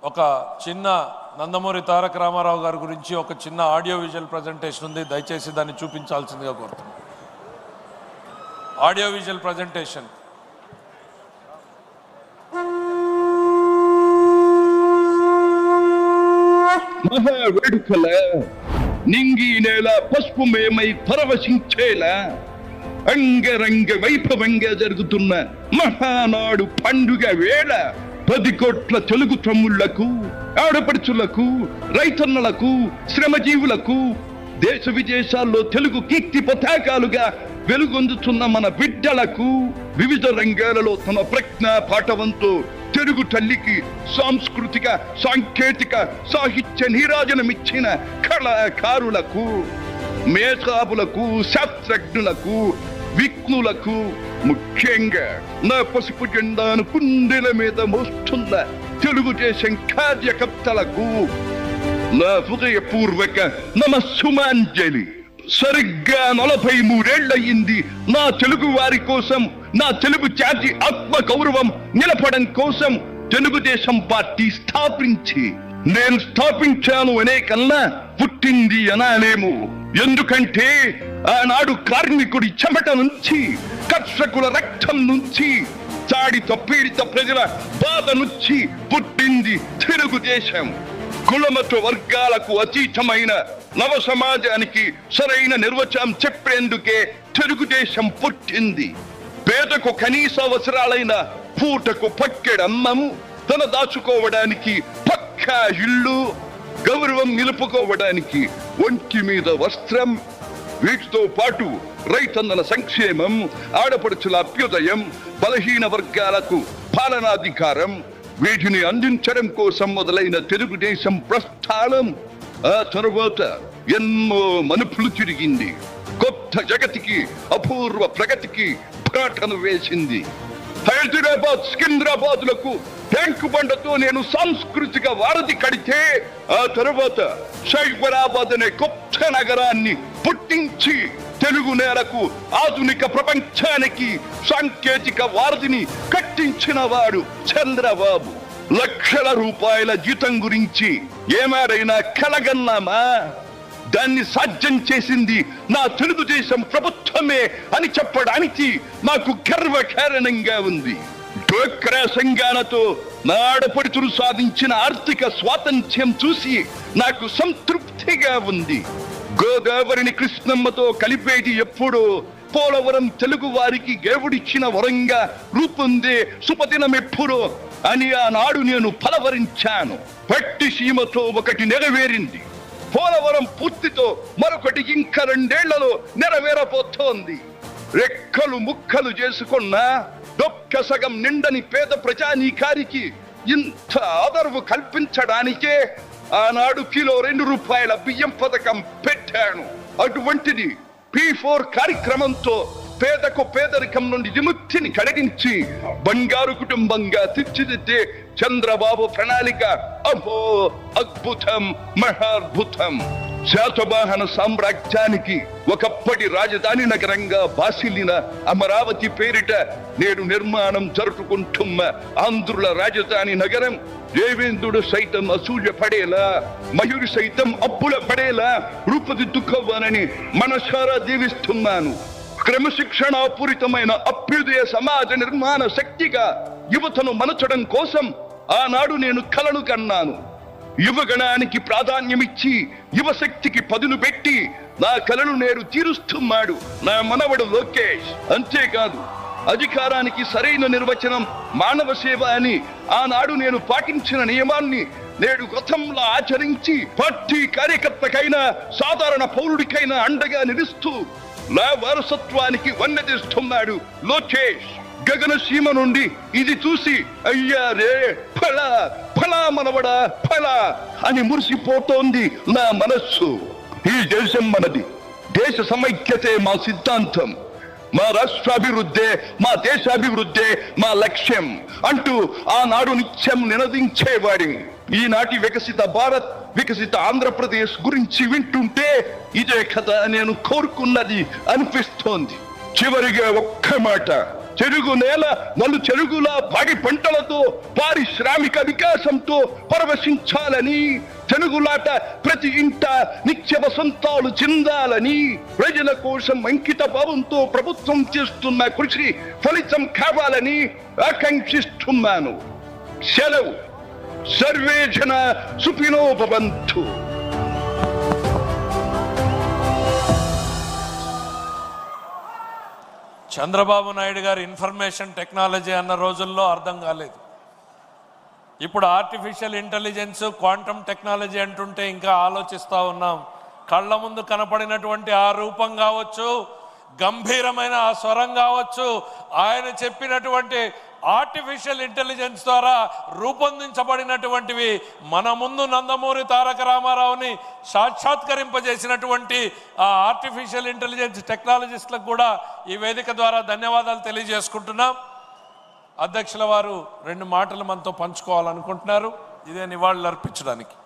ఒక చిన్న నందమూరి తారక రామారావు గారి గురించి ఒక చిన్న ఆడియో విజువల్ ప్రజెంటేషన్ ఉంది. దయచేసి దాన్ని చూపించాల్సిందిగా కోరుతున్నాను. Audio visual presentation. మహావేడుకల నింగి నేల పసుపుమయమై పరవశించేలా అంగరంగ వైభవంగా జరుగుతున్న మహానాడు పండుగ వేళ 10 కోట్ల తెలుగు తమ్ముళ్లకు, ఆడపడుచులకు, రైతన్నలకు, శ్రమజీవులకు, దేశ విదేశాల్లో తెలుగు కీర్తి పతాకాలుగా వెలుగొందుతున్న మన బిడ్డలకు, వివిధ రంగాలలో తమ ప్రజ్ఞా పాఠవంతో తెలుగు తల్లికి సాంస్కృతిక, సాంకేతిక, సాహిత్య నీరాజనమిచ్చిన కళాకారులకు, మేధావులకు, శాస్త్రజ్ఞులకు, విఘ్నులకు, ముఖ్యంగా నా పసుపు జెండాను కుండెల మీద మోస్తున్న తెలుగుదేశం కార్యకర్తలకు నా హృదయపూర్వక నమస్సుమాంజలి. సరిగ్గా 43 ఏళ్లయింది నా తెలుగు వారి కోసం, నా తెలుగు జాతి ఆత్మ గౌరవం నిలపడం కోసం తెలుగుదేశం పార్టీ స్థాపించి. నేను స్థాపించాను అనే కన్నా పుట్టింది అనాలేము. ఎందుకంటే ఆనాడు కార్మికుడి చెమట నుంచి, కర్షకుల రక్తం నుంచి, చాడిత పీడిత ప్రజల బాధ నుంచి పుట్టింది తెలుగుదేశం. కులమత వర్గాలకు అతీతమైన నవ సమాజానికి సరైన నిర్వచనం చెప్పేందుకే తెలుగుదేశం పుట్టింది. పేదకు కనీస అవసరాలైన పూటకు పక్కెడన్నము, తన దాచుకోవడానికి పక్కా ఇల్లు, గౌరవం నిలుపుకోవడానికి ఒంటి మీద వస్త్రం, వీటితో పాటు రైతన్నల సంక్షేమం, ఆడపడుచుల అభ్యుదయం, బలహీన వర్గాలకు పాలనాధికారం, వీటిని అందించడం కోసం మొదలైన తెలుగుదేశం ప్రస్థానం ఆ తరువాత ఎన్నో మలుపులు తిరిగింది. కొత్త జగతికి, అపూర్వ ప్రగతికి బాటను వేసింది. హైదరాబాద్, సికింద్రాబాద్ లకు ట్యాంకు బండతో నేను సాంస్కృతిక వారధి కడితే, ఆ తరువాత సైబరాబాద్ అనే కొత్త నగరాన్ని పుట్టించి తెలుగు నేలకు, ఆధునిక ప్రపంచానికి సాంకేతిక వారధిని కట్టించిన వాడు చంద్రబాబు. లక్షల రూపాయల జీతం గురించి ఏమారైనా కలగన్నామా? దాన్ని సాధ్యం చేసింది నా తెలుగుదేశం ప్రభుత్వమే అని చెప్పడానికి నాకు గర్వకారణంగా ఉంది. డ్వాక్రా సంఘాలతో నా ఆడపడుచులు సాధించిన ఆర్థిక స్వాతంత్ర్యం చూసి నాకు సంతృప్తిగా ఉంది. గోదావరిని కృష్ణమ్మతో కలిపేది ఎప్పుడో పోలవరం తెలుగు వారికి దేవుడిచ్చిన వరంగా రూపొందే శుభదినం ఎప్పుడో అని ఆనాడు నేను పలవరించాను. పట్టి సీమతో ఒకటి నెరవేరింది. పోలవరం పూర్తితో మరొకటి ఇంకా 2 ఏళ్లలో నెరవేరబోతోంది. రెక్కలు ముక్కలు చేసుకున్న డొక్క సగం నిండని పేద ప్రజానీకారికి ఇంత ఆదరవు కల్పించడానికే ఆనాడు కిలో 2 రూపాయల బియ్యం పథకం పెట్టాను. అటువంటిది P4 కార్యక్రమంతో పేదకు పేదరికం నుండి విముక్తిని కలిగించి బంగారు కుటుంబంగా తీర్చిదిద్దే చంద్రబాబు ప్రణాళిక అహో అద్భుతం, మహాద్భుతం. శాతవాహన సామ్రాజ్యానికి ఒకప్పటి రాజధాని నగరంగా బాసిల్లిన అమరావతి పేరిట నేడు నిర్మాణం జరుపుకుంటున్న ఆంధ్రుల రాజధాని నగరం దేవేంద్రుడు సైతం అసూయ పడేలా, మయూరి సైతం అప్పుల పడేలా రూపుదిద్దుకోవాలని మనసారా దీవిస్తున్నాను. క్రమశిక్షణాపూరితమైన అభ్యుదయ సమాజ నిర్మాణ శక్తిగా యువతను మలచడం కోసం ఆనాడు నేను కలను కన్నాను. యువగణానికి ప్రాధాన్యమిచ్చి యువశక్తికి పదును పెట్టి నా కలను నేడు తీరుస్తున్నాడు నా మనవడు లోకేష్. అంతేకాదు, అధికారానికి సరైన నిర్వచనం మానవ సేవ అని ఆనాడు నేను పాటించిన నియమాన్ని నేడు గతంలో ఆచరించి పార్టీ కార్యకర్తకైనా సాధారణ పౌరుడికైనా అండగా నిలుస్తూ నా వారసత్వానికి వన్నెదిస్తున్నాడు లోకేష్. గగన సీమ నుండి ఇది చూసి అయ్యా రే ఫలా ఫలా మనవడా ఫలా అని మురిసిపోతోంది నా మనస్సు. ఈ దేశం మనది, దేశ సమైక్యతే మా సిద్ధాంతం, మా రాష్ట్రాభివృద్ధే మా దేశాభివృద్ధే మా లక్ష్యం అంటూ ఆనాడు నిత్యం నినదించేవాడి. ఈనాటి వికసిత భారత్, వికసిత ఆంధ్రప్రదేశ్ గురించి వింటుంటే ఇదే కదా నేను కోరుకున్నది అనిపిస్తోంది. చివరిగా ఒక్క మాట, చెరుగు నేల నలు చెరుగుల పాడి పంటలతో పారిశ్రామిక వికాసంతో పరవశించాలని, తెలుగులాట ప్రతి ఇంట నిత్య వసంతాలు చెందాలని, ప్రజల కోసం అంకిత భావంతో ప్రభుత్వం చేస్తున్న కృషి ఫలితం కావాలని ఆకాంక్షిస్తున్నాను. సెలవు. సర్వే జన సుఖినో భవంతు. చంద్రబాబు నాయుడు గారు ఇన్ఫర్మేషన్ టెక్నాలజీ అన్న రోజుల్లో అర్థం కాలేదు. ఇప్పుడు ఆర్టిఫిషియల్ ఇంటెలిజెన్స్, క్వాంటమ్ టెక్నాలజీ అంటుంటే ఇంకా ఆలోచిస్తూ ఉన్నాం. కళ్ళ ముందు కనపడినటువంటి ఆ రూపం కావచ్చు, గంభీరమైన ఆ స్వరం కావచ్చు, ఆయన చెప్పినటువంటి ఆర్టిఫిషియల్ ఇంటెలిజెన్స్ ద్వారా రూపొందించబడినటువంటివి మన ముందు నందమూరి తారక రామారావుని సాక్షాత్కరింపజేసినటువంటి ఆ ఆర్టిఫిషియల్ ఇంటెలిజెన్స్ టెక్నాలజిస్టులకు కూడా ఈ వేదిక ద్వారా ధన్యవాదాలు తెలియజేసుకుంటున్నాం. అధ్యక్షుల వారు 2 మాటలు మనతో పంచుకోవాలనుకుంటున్నారు. ఇదే నివాళులు అర్పించడానికి.